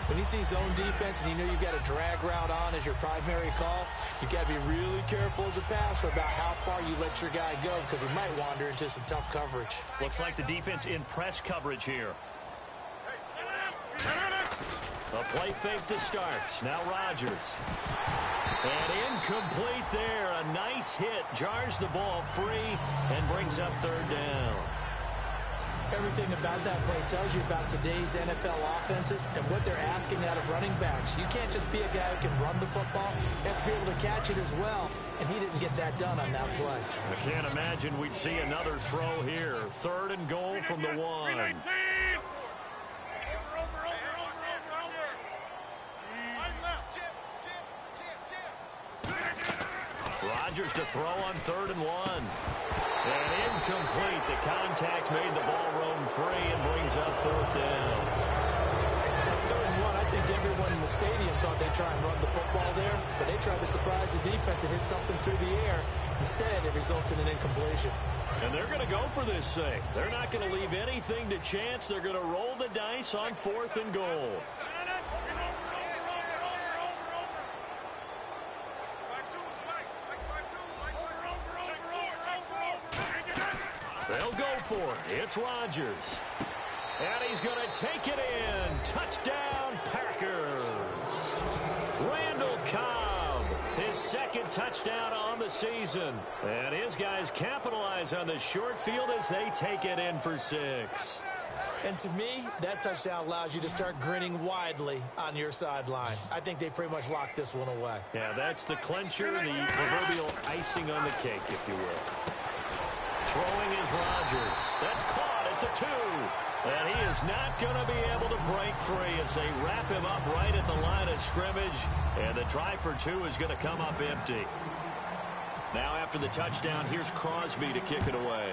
Speaker 2: When you see zone defense and you know you've got a drag route on as your primary call, you've got to be really careful as a passer about how far you let your guy go, because he might wander into some tough coverage.
Speaker 8: Looks like the defense in press coverage here.
Speaker 1: A play fake to start. Now Rodgers. And incomplete there. A nice hit. Jars the ball free and brings up 3rd down.
Speaker 2: Everything about that play tells you about today's NFL offenses and what they're asking out of running backs. You can't just be a guy who can run the football. You have to be able to catch it as well, and he didn't get that done on that play.
Speaker 1: I can't imagine we'd see another throw here. 3rd and goal from the 1. Rodgers to throw on 3rd and 1. And incomplete. The contact made the ball roam free and brings up 4th down.
Speaker 2: 3rd and 1, I think everyone in the stadium thought they'd try and run the football there, but they tried to surprise the defense and hit something through the air. Instead, it results in an incompletion.
Speaker 1: And they're going to go for this thing. They're not going to leave anything to chance. They're going to roll the dice on 4th and goal. They'll go for it. It's Rodgers. And he's going to take it in. Touchdown, Packers. Randall Cobb, his 2nd touchdown on the season. And his guys capitalize on the short field as they take it in for 6.
Speaker 2: And to me, that touchdown allows you to start grinning widely on your sideline. I think they pretty much locked this one away.
Speaker 1: Yeah, that's the clincher, the proverbial icing on the cake, if you will. Throwing is Rodgers. That's caught at the 2. And he is not going to be able to break free as they wrap him up right at the line of scrimmage. And the try for 2 is going to come up empty. Now after the touchdown, here's Crosby to kick it away.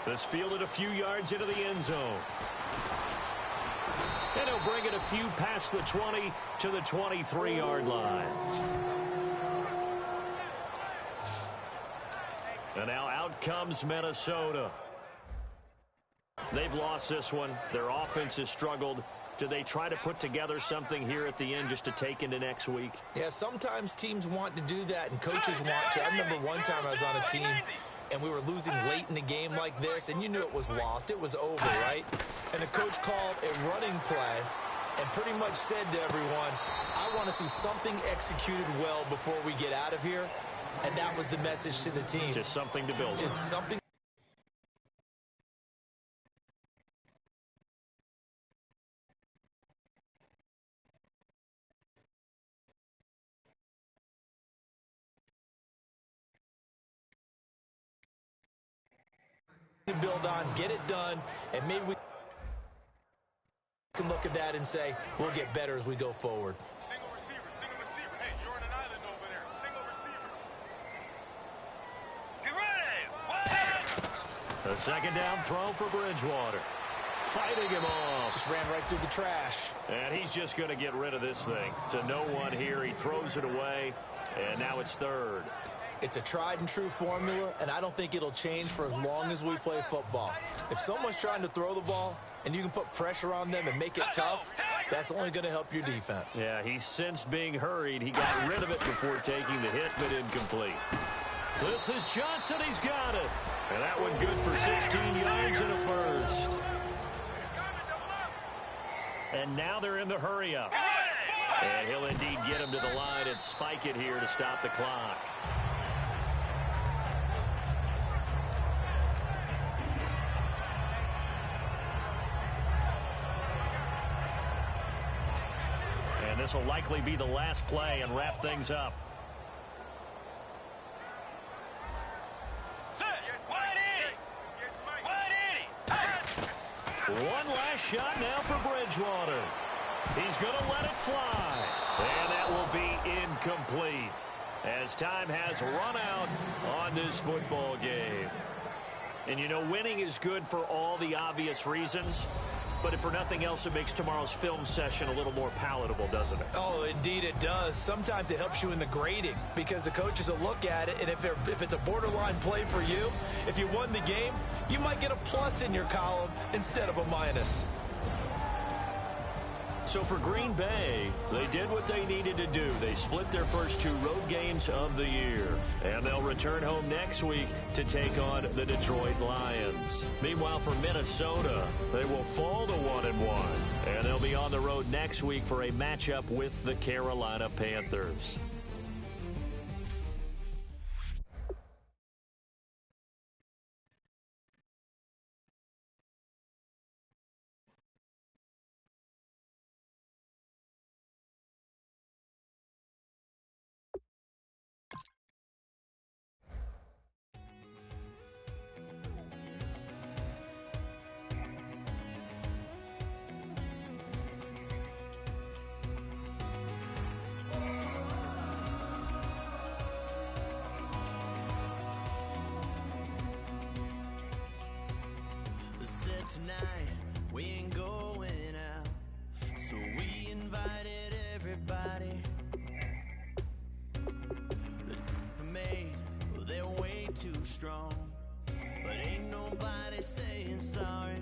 Speaker 1: This fielded a few yards into the end zone. And he'll bring it a few past the 20 to the 23-yard line. And now out comes Minnesota. They've lost this one. Their offense has struggled. Do they try to put together something here at the end just to take into next week?
Speaker 2: Yeah, sometimes teams want to do that and coaches want to. I remember one time I was on a team and we were losing late in the game like this, and you knew it was lost. It was over, right? And the coach called a running play and pretty much said to everyone, I want to see something executed well before we get out of here. And that was the message to the team.
Speaker 1: Just something to build on.
Speaker 2: Just something. To build on, get it done, and maybe we can look at that and say, we'll get better as we go forward.
Speaker 7: Single receiver, single receiver. Hey, you're on an island over there. Single receiver. Get ready.
Speaker 1: A 2nd down throw for Bridgewater. Fighting him off.
Speaker 2: Just ran right through the trash.
Speaker 1: And he's just going to get rid of this thing. To no one here. He throws it away, and now it's 3rd.
Speaker 2: It's a tried-and-true formula, and I don't think it'll change for as long as we play football. If someone's trying to throw the ball and you can put pressure on them and make it tough, that's only going to help your defense.
Speaker 1: Yeah, he's since being hurried. He got rid of it before taking the hit, but incomplete. This is Johnson. He's got it. And that one good for 16 yards and a 1st. And now they're in the hurry-up. And he'll indeed get him to the line and spike it here to stop the clock. And this will likely be the last play and wrap things up. One last shot now for Bridgewater. He's going to let it fly. And that will be incomplete as time has run out on this football game. And, you know, winning is good for all the obvious reasons. But if for nothing else, it makes tomorrow's film session a little more palatable, doesn't it?
Speaker 2: Oh, indeed it does. Sometimes it helps you in the grading because the coaches will look at it, and if it's a borderline play for you, if you won the game, you might get a plus in your column instead of a minus.
Speaker 1: So for Green Bay, they did what they needed to do. They split their first 2 road games of the year. And they'll return home next week to take on the Detroit Lions. Meanwhile, for Minnesota, they will fall to 1-1. And they'll be on the road next week for a matchup with the Carolina Panthers.
Speaker 9: we ain't going out. So we invited everybody. The made, well, they're way too strong. But ain't nobody saying sorry.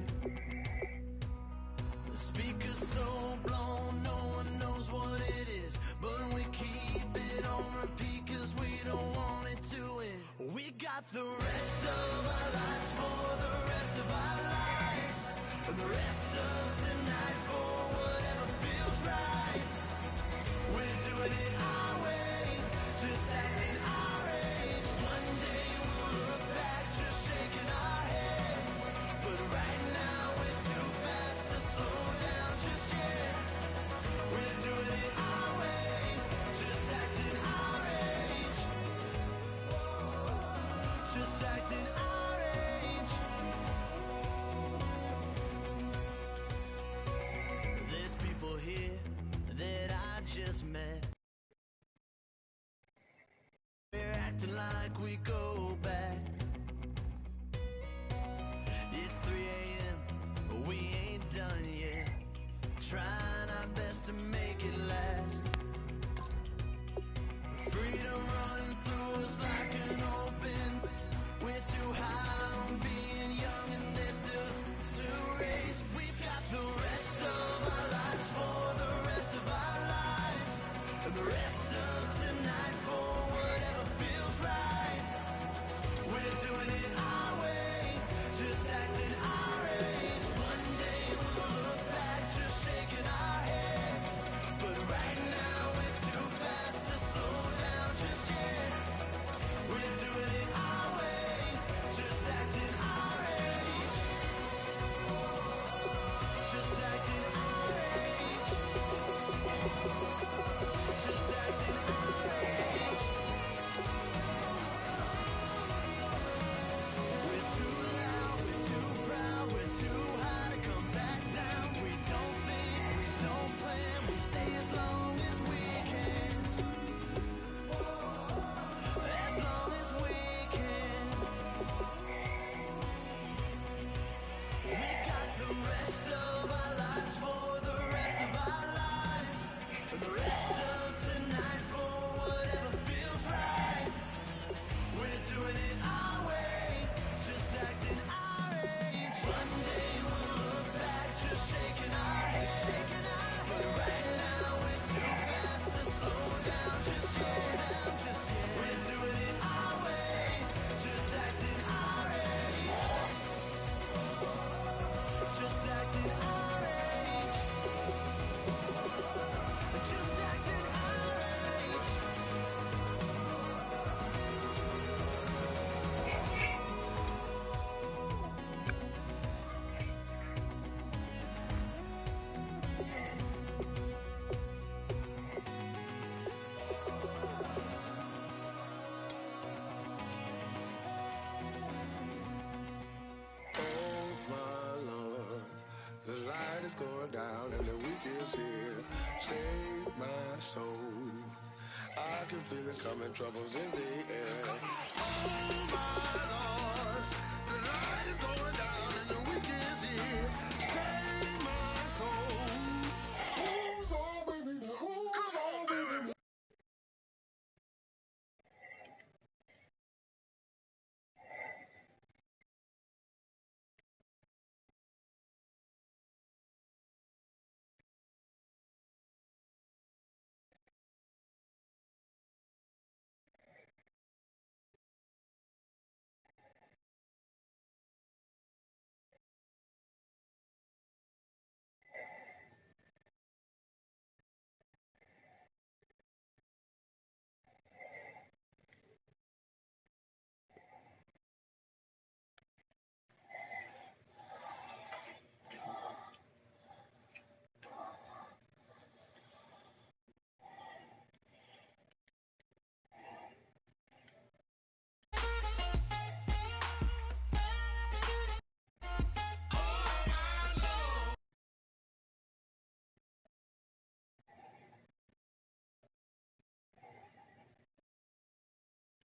Speaker 9: The speaker's so blown, no one knows what it is. But we keep it on repeat cause we don't want it to end. We got the rest of our lives for the rest of our lives. And the rest of tonight for whatever feels right. We're doing it our way, just acting our age. One day we'll look back just shaking our heads. But right now we're too fast to slow down just yet. We're doing it our way, just acting our age. Just acting our age. There's people here that I just met. We're acting like we go back. It's 3 a.m., we ain't done yet. Trying our best to make it last. Freedom running through us like an open. We're too high on being young and there's still to race. We've got the rest of our lives for the rest of our lives. And the rest of tonight for whatever feels right. We're doing it our way, just acting our age. One day we'll look back just shaking our heads. But right now we're too fast to slow down just yet. We're doing it our way, just acting our age. Just acting our age. Just acting our age. We're too loud, we're too proud, we're too high to come back down. We don't think, we don't plan, we stay as long as we can. As long as we can. We got the rest of our lives for the rest of our lives. And the rest of tonight for whatever feels right. We're doing it our way, just acting our age. One day we'll look back just shaking our heads. But right now we're too fast to slow down just yet. We're doing it our way, just acting our age. Just acting our age. Just acting our age.
Speaker 10: Oh my Lord, the light is going down and the weekend's here. Save my soul. I can feel it coming, troubles in the air.